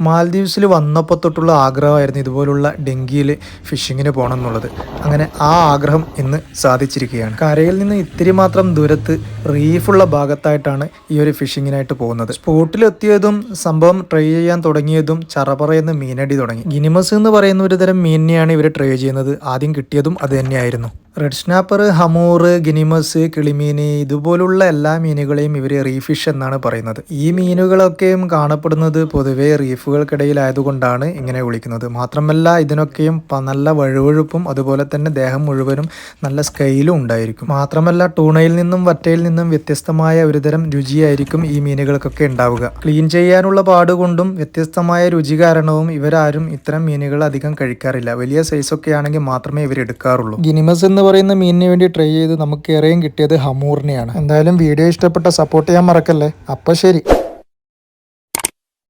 മാൽദീവ്സിൽ വന്നപ്പോൾ തൊട്ടുള്ള ആഗ്രഹമായിരുന്നു ഇതുപോലുള്ള ഡെങ്കിയിൽ ഫിഷിങ്ങിന് പോകണം എന്നുള്ളത്. അങ്ങനെ ആ ആഗ്രഹം ഇന്ന് സാധിച്ചിരിക്കുകയാണ്. കരയിൽ നിന്ന് ഇത്തിരി മാത്രം ദൂരത്ത് റീഫുള്ള ഭാഗത്തായിട്ടാണ് ഈ ഒരു ഫിഷിങ്ങിനായിട്ട് പോകുന്നത്. സ്പോട്ടിലെത്തിയതും സംഭവം ട്രൈ ചെയ്യാൻ തുടങ്ങിയതും ചറപറയെന്ന് മീനടി തുടങ്ങി. ഗിനിമസ് എന്ന് പറയുന്ന ഒരു തരം മീനിനെയാണ് ഇവർ ട്രൈ ചെയ്യുന്നത്. ആദ്യം കിട്ടിയതും അത് തന്നെയായിരുന്നു. റെഡ് സ്നാപ്പർ, ഹമൂർ, ഗിനിമസ്, കിളിമീൻ ഇതുപോലുള്ള എല്ലാ മീനുകളെയും ഇവർ റീഫിഷ് എന്നാണ് പറയുന്നത്. ഈ മീനുകളൊക്കെയും കാണപ്പെടുന്നത് പൊതുവെ റീഫുകൾക്കിടയിലായതുകൊണ്ടാണ് ഇങ്ങനെ വിളിക്കുന്നത്. മാത്രമല്ല ഇതിനൊക്കെയും നല്ല വഴുവഴുപ്പും അതുപോലെ തന്നെ ദേഹം മുഴുവനും നല്ല സ്കെയിലും ഉണ്ടായിരിക്കും. മാത്രമല്ല ടൂണയിൽ നിന്നും വറ്റയിൽ നിന്നും വ്യത്യസ്തമായ ഒരുതരം രുചിയായിരിക്കും ഈ മീനുകൾക്കൊക്കെ ഉണ്ടാവുക. ക്ലീൻ ചെയ്യാനുള്ള പാടുകൊണ്ടും വ്യത്യസ്തമായ രുചി കാരണവും ഇവരാരും ഇത്തരം മീനുകൾ അധികം കഴിക്കാറില്ല. വലിയ സൈസൊക്കെ ആണെങ്കിൽ മാത്രമേ ഇവർ എടുക്കാറുള്ളൂ. ഗിനിമസ് എന്ന് പറയുന്ന മീനിന് വേണ്ടി ട്രൈ ചെയ്ത് നമുക്ക് ഏറെയും കിട്ടിയത് ഹമൂറിനെയാണ്. എന്തായാലും വീഡിയോ ഇഷ്ടപ്പെട്ട സപ്പോർട്ട് ചെയ്യാൻ മറക്കല്ലേ. അപ്പോൾ ശരി.